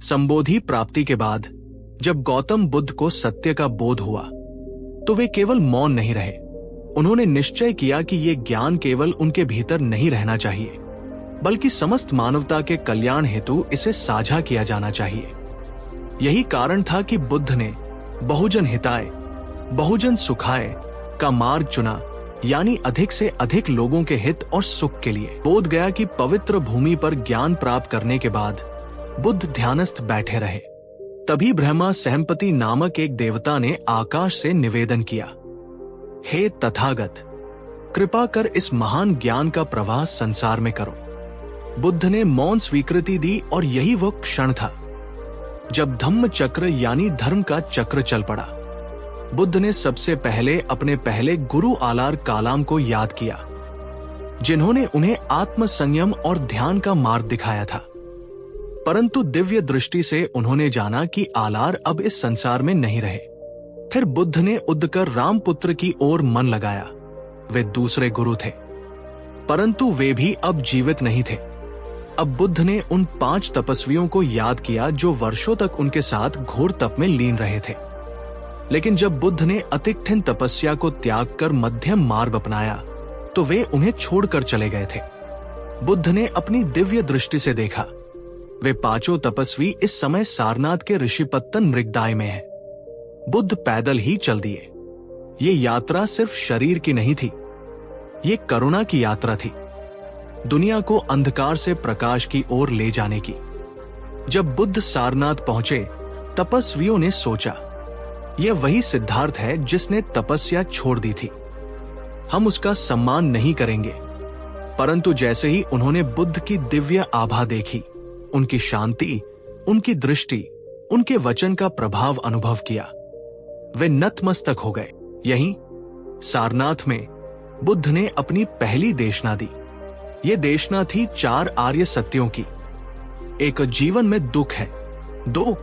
संबोधि प्राप्ति के बाद जब गौतम बुद्ध को सत्य का बोध हुआ तो वे केवल मौन नहीं रहे। उन्होंने निश्चय किया कि ये ज्ञान केवल उनके भीतर नहीं रहना चाहिए, बल्कि समस्त मानवता के कल्याण हेतु इसे साझा किया जाना चाहिए। यही कारण था कि बुद्ध ने बहुजन हिताय, बहुजन सुखाय का मार्ग चुना, यानी अधिक से अधिक लोगों के हित और सुख के लिए। बोध गया कि पवित्र भूमि पर ज्ञान प्राप्त करने के बाद बुद्ध ध्यानस्थ बैठे रहे। तभी ब्रह्मा सहम्पति नामक एक देवता ने आकाश से निवेदन किया, हे तथागत, कृपा कर इस महान ज्ञान का प्रवाह संसार में करो। बुद्ध ने मौन स्वीकृति दी और यही वह क्षण था जब धम्म चक्र यानी धर्म का चक्र चल पड़ा। बुद्ध ने सबसे पहले अपने पहले गुरु आलार कालाम को याद किया, जिन्होंने उन्हें आत्म संयम और ध्यान का मार्ग दिखाया था। परंतु दिव्य दृष्टि से उन्होंने जाना कि आलार अब इस संसार में नहीं रहे। फिर बुद्ध ने उद्धकर रामपुत्र की ओर मन लगाया। वे दूसरे गुरु थे, परंतु वे भी अब जीवित नहीं थे। अब बुद्ध ने उन 5 तपस्वियों को याद किया जो वर्षों तक उनके साथ घोर तप में लीन रहे थे। लेकिन जब बुद्ध ने अतिकठिन तपस्या को त्याग कर मध्यम मार्ग अपनाया तो वे उन्हें छोड़कर चले गए थे। बुद्ध ने अपनी दिव्य दृष्टि से देखा, वे 5 तपस्वी इस समय सारनाथ के ऋषिपत्तन मृगदाय में हैं। बुद्ध पैदल ही चल दिए। ये यात्रा सिर्फ शरीर की नहीं थी, ये करुणा की यात्रा थी, दुनिया को अंधकार से प्रकाश की ओर ले जाने की। जब बुद्ध सारनाथ पहुंचे, तपस्वियों ने सोचा, यह वही सिद्धार्थ है जिसने तपस्या छोड़ दी थी। हम उसका सम्मान नहीं करेंगे। परंतु जैसे ही उन्होंने बुद्ध की दिव्य आभा देखी, उनकी शांति, उनकी दृष्टि, उनके वचन का प्रभाव अनुभव किया, वे नतमस्तक हो गए। यहीं सारनाथ में बुद्ध ने अपनी पहली देशना दी। ये देशना थी 4 आर्य सत्यों की। 1, जीवन में दुख है। 2,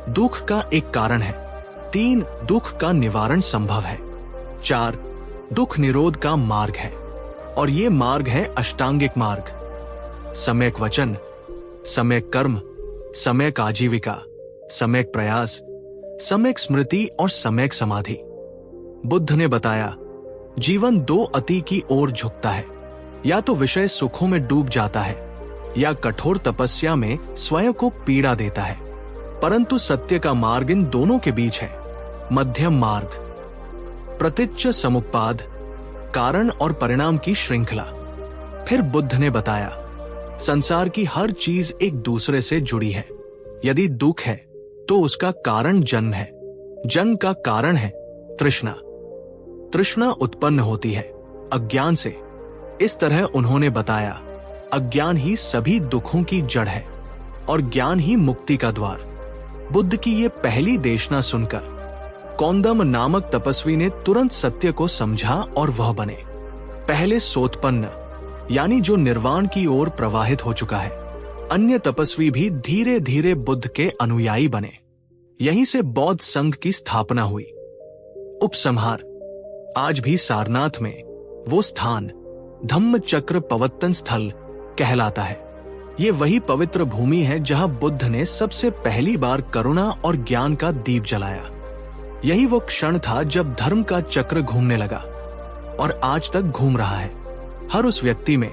दुख का एक कारण है। 3, दुख का निवारण संभव है। 4, दुख निरोध का मार्ग है, और ये मार्ग है अष्टांगिक मार्ग। सम्यक वचन, सम्यक कर्म, सम्यक आजीविका, सम्यक प्रयास, सम्यक स्मृति और सम्यक समाधि। बुद्ध ने बताया, जीवन 2 अति की ओर झुकता है, या तो विषय सुखों में डूब जाता है या कठोर तपस्या में स्वयं को पीड़ा देता है। परंतु सत्य का मार्ग इन दोनों के बीच है, मध्यम मार्ग। प्रतिच्च समुत्पाद, कारण और परिणाम की श्रृंखला। फिर बुद्ध ने बताया, संसार की हर चीज एक दूसरे से जुड़ी है। यदि दुख है तो उसका कारण जन्म है, जन्म का कारण है तृष्णा। तृष्णा उत्पन्न होती है अज्ञान से। इस तरह उन्होंने बताया, अज्ञान ही सभी दुखों की जड़ है और ज्ञान ही मुक्ति का द्वार। बुद्ध की ये पहली देशना सुनकर कौंदम नामक तपस्वी ने तुरंत सत्य को समझा और वह बने पहले सोत्पन्न, यानी जो निर्वाण की ओर प्रवाहित हो चुका है। अन्य तपस्वी भी धीरे धीरे बुद्ध के अनुयायी बने। यहीं से बौद्ध संघ की स्थापना हुई। उपसंहार, आज भी सारनाथ में वो स्थान धम्म चक्र पवत्तन स्थल कहलाता है। ये वही पवित्र भूमि है जहां बुद्ध ने सबसे पहली बार करुणा और ज्ञान का दीप जलाया। यही वो क्षण था जब धर्म का चक्र घूमने लगा और आज तक घूम रहा है। हर उस व्यक्ति में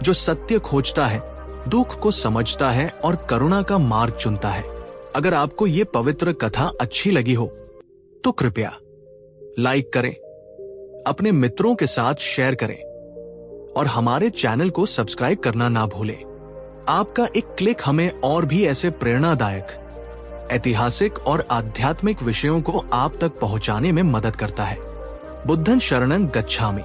जो सत्य खोजता है, दुख को समझता है और करुणा का मार्ग चुनता है। अगर आपको ये पवित्र कथा अच्छी लगी हो तो कृपया लाइक करें, अपने मित्रों के साथ शेयर करें और हमारे चैनल को सब्सक्राइब करना ना भूलें। आपका एक क्लिक हमें और भी ऐसे प्रेरणादायक, ऐतिहासिक और आध्यात्मिक विषयों को आप तक पहुंचाने में मदद करता है। बुद्धं शरणं गच्छामि।